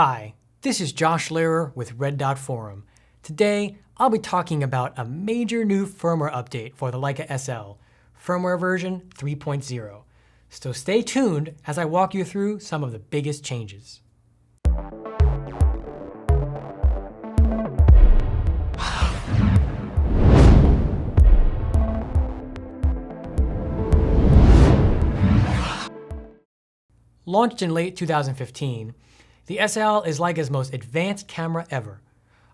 Hi, this is Josh Lehrer with Red Dot Forum. Today, I'll be talking about a major new firmware update for the Leica SL, firmware version 3.0. So stay tuned as I walk you through some of the biggest changes. Launched in late 2015, the SL is Leica's most advanced camera ever.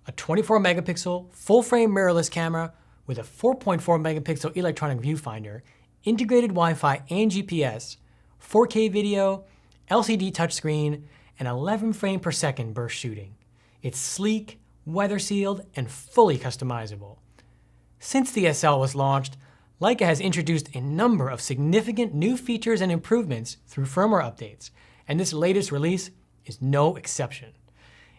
A 24 megapixel, full-frame mirrorless camera with a 4.4 megapixel electronic viewfinder, integrated Wi-Fi and GPS, 4K video, LCD touchscreen, and 11 frame per second burst shooting. It's sleek, weather-sealed, and fully customizable. Since the SL was launched, Leica has introduced a number of significant new features and improvements through firmware updates, and this latest release is no exception.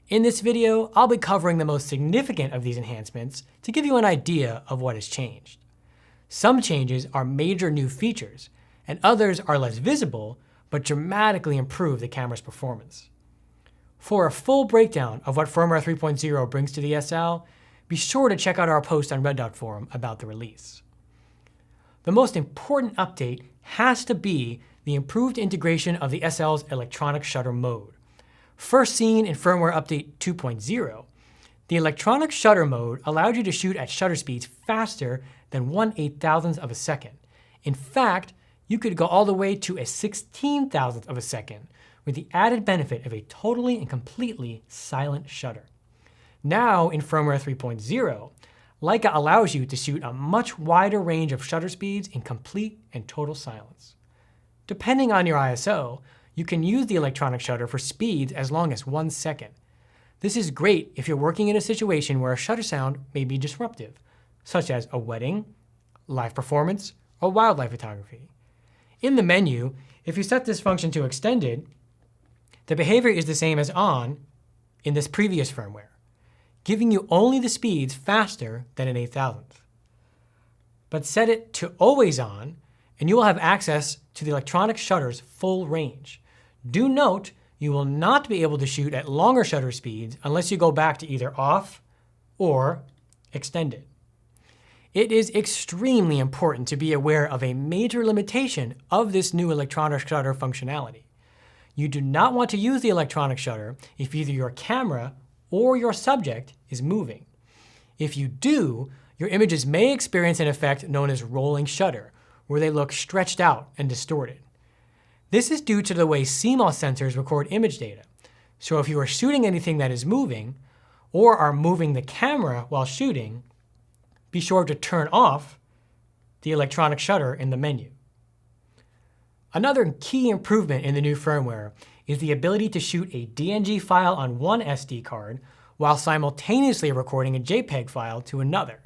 In this video, I'll be covering the most significant of these enhancements to give you an idea of what has changed. Some changes are major new features, and others are less visible, but dramatically improve the camera's performance. For a full breakdown of what Firmware 3.0 brings to the SL, be sure to check out our post on Red Dot Forum about the release. The most important update has to be the improved integration of the SL's electronic shutter mode. First seen in Firmware Update 2.0, the electronic shutter mode allowed you to shoot at shutter speeds faster than 1/8,000th of a second. In fact, you could go all the way to a 16,000th of a second with the added benefit of a totally and completely silent shutter. Now in Firmware 3.0, Leica allows you to shoot a much wider range of shutter speeds in complete and total silence. Depending on your ISO, you can use the electronic shutter for speeds as long as 1 second. This is great if you're working in a situation where a shutter sound may be disruptive, such as a wedding, live performance, or wildlife photography. In the menu, if you set this function to extended, the behavior is the same as on in this previous firmware, giving you only the speeds faster than an 1/8,000th. But set it to always on, and you will have access to the electronic shutter's full range. Do note, you will not be able to shoot at longer shutter speeds unless you go back to either off or extended. It is extremely important to be aware of a major limitation of this new electronic shutter functionality. You do not want to use the electronic shutter if either your camera or your subject is moving. If you do, your images may experience an effect known as rolling shutter, where they look stretched out and distorted. This is due to the way CMOS sensors record image data. So if you are shooting anything that is moving, or are moving the camera while shooting, be sure to turn off the electronic shutter in the menu. Another key improvement in the new firmware is the ability to shoot a DNG file on one SD card while simultaneously recording a JPEG file to another.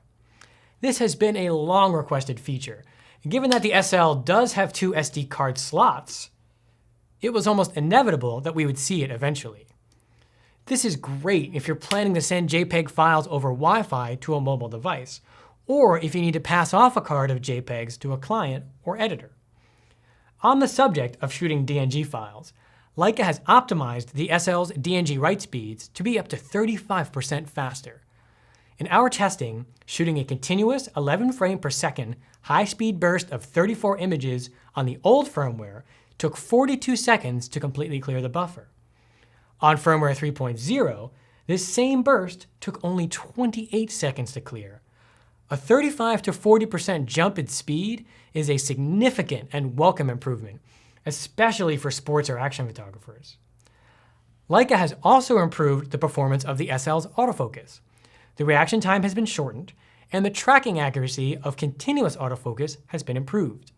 This has been a long requested feature. Given that the SL does have 2 SD card slots, it was almost inevitable that we would see it eventually. This is great if you're planning to send JPEG files over Wi-Fi to a mobile device, or if you need to pass off a card of JPEGs to a client or editor. On the subject of shooting DNG files, Leica has optimized the SL's DNG write speeds to be up to 35% faster. In our testing, shooting a continuous 11 frame per second high-speed burst of 34 images on the old firmware took 42 seconds to completely clear the buffer. On Firmware 3.0, this same burst took only 28 seconds to clear. A 35 to 40% jump in speed is a significant and welcome improvement, especially for sports or action photographers. Leica has also improved the performance of the SL's autofocus. The reaction time has been shortened, and the tracking accuracy of continuous autofocus has been improved.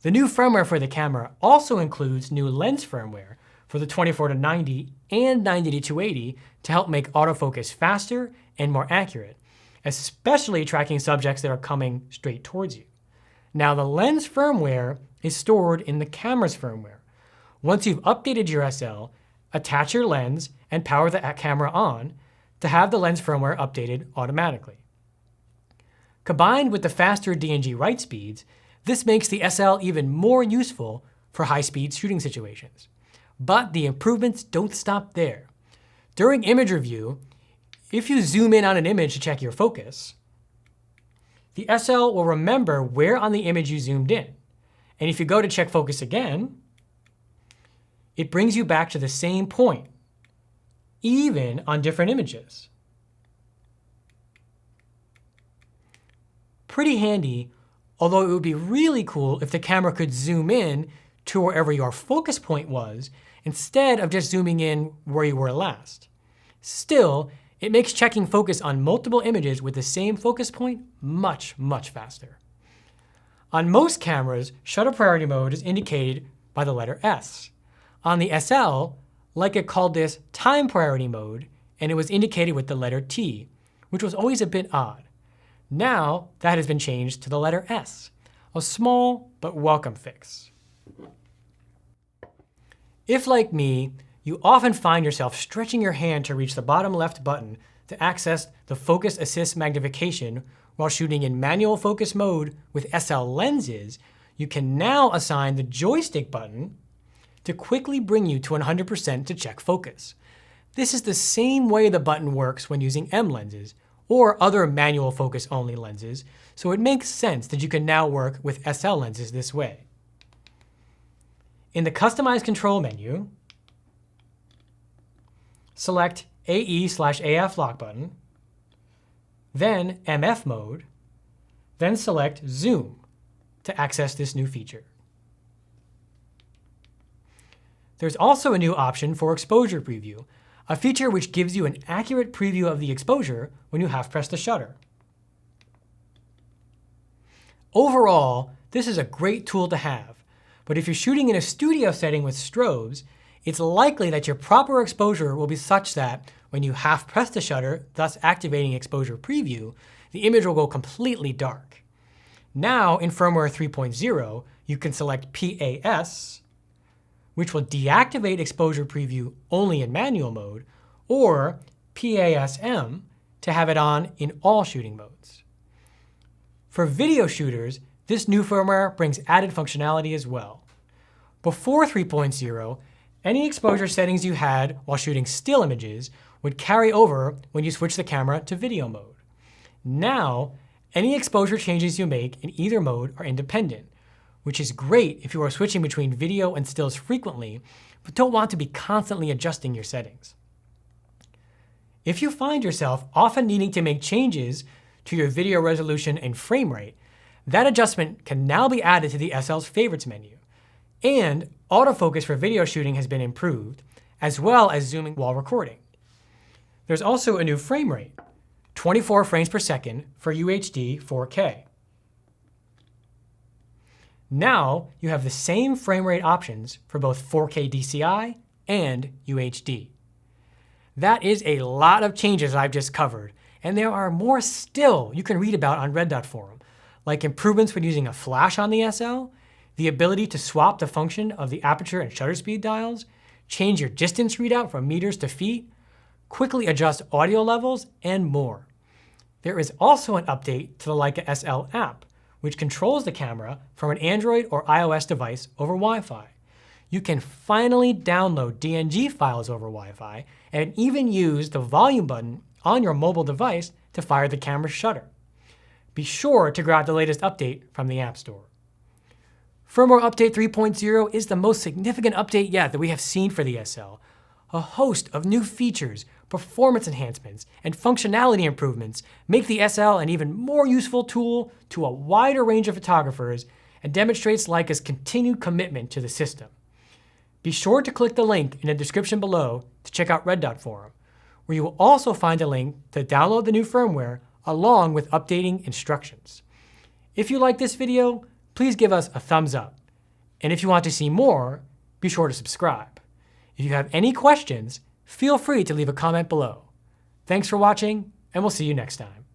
The new firmware for the camera also includes new lens firmware for the 24-90 and 90-280 to help make autofocus faster and more accurate, especially tracking subjects that are coming straight towards you. Now, the lens firmware is stored in the camera's firmware. Once you've updated your SL, attach your lens and power the camera on to have the lens firmware updated automatically. Combined with the faster DNG write speeds, this makes the SL even more useful for high-speed shooting situations. But the improvements don't stop there. During image review, if you zoom in on an image to check your focus, the SL will remember where on the image you zoomed in. And if you go to check focus again, it brings you back to the same point, even on different images. Pretty handy, although it would be really cool if the camera could zoom in to wherever your focus point was, instead of just zooming in where you were last. Still, it makes checking focus on multiple images with the same focus point much, much faster. On most cameras, shutter priority mode is indicated by the letter S. On the SL, Leica called this time priority mode, and it was indicated with the letter T, which was always a bit odd. Now, that has been changed to the letter S, a small but welcome fix. If, like me, you often find yourself stretching your hand to reach the bottom left button to access the focus assist magnification while shooting in manual focus mode with SL lenses, you can now assign the joystick button to quickly bring you to 100% to check focus. This is the same way the button works when using M lenses or other manual focus only lenses, so it makes sense that you can now work with SL lenses this way. In the Customize Control menu, select AE/AF lock button, then MF mode, then select Zoom to access this new feature. There's also a new option for exposure preview, a feature which gives you an accurate preview of the exposure when you half press the shutter. Overall, this is a great tool to have, but if you're shooting in a studio setting with strobes, it's likely that your proper exposure will be such that when you half press the shutter, thus activating exposure preview, the image will go completely dark. Now in Firmware 3.0, you can select PAS, which will deactivate exposure preview only in manual mode, or PASM to have it on in all shooting modes. For video shooters, this new firmware brings added functionality as well. Before 3.0, any exposure settings you had while shooting still images would carry over when you switch the camera to video mode. Now, any exposure changes you make in either mode are independent, which is great if you are switching between video and stills frequently, but don't want to be constantly adjusting your settings. If you find yourself often needing to make changes to your video resolution and frame rate, that adjustment can now be added to the SL's Favorites menu. And autofocus for video shooting has been improved, as well as zooming while recording. There's also a new frame rate, 24 frames per second for UHD 4K. Now you have the same frame rate options for both 4K DCI and UHD. That is a lot of changes I've just covered, and there are more still you can read about on Red Dot Forum, like improvements when using a flash on the SL, the ability to swap the function of the aperture and shutter speed dials, change your distance readout from meters to feet, quickly adjust audio levels, and more. There is also an update to the Leica SL app, which controls the camera from an Android or iOS device over Wi-Fi. You can finally download DNG files over Wi-Fi and even use the volume button on your mobile device to fire the camera's shutter. Be sure to grab the latest update from the App Store. Firmware Update 3.0 is the most significant update yet that we have seen for the SL. A host of new features, performance enhancements, and functionality improvements make the SL an even more useful tool to a wider range of photographers and demonstrates Leica's continued commitment to the system. Be sure to click the link in the description below to check out Red Dot Forum, where you will also find a link to download the new firmware along with updating instructions. If you like this video, please give us a thumbs up. And if you want to see more, be sure to subscribe. If you have any questions, feel free to leave a comment below. Thanks for watching, and we'll see you next time.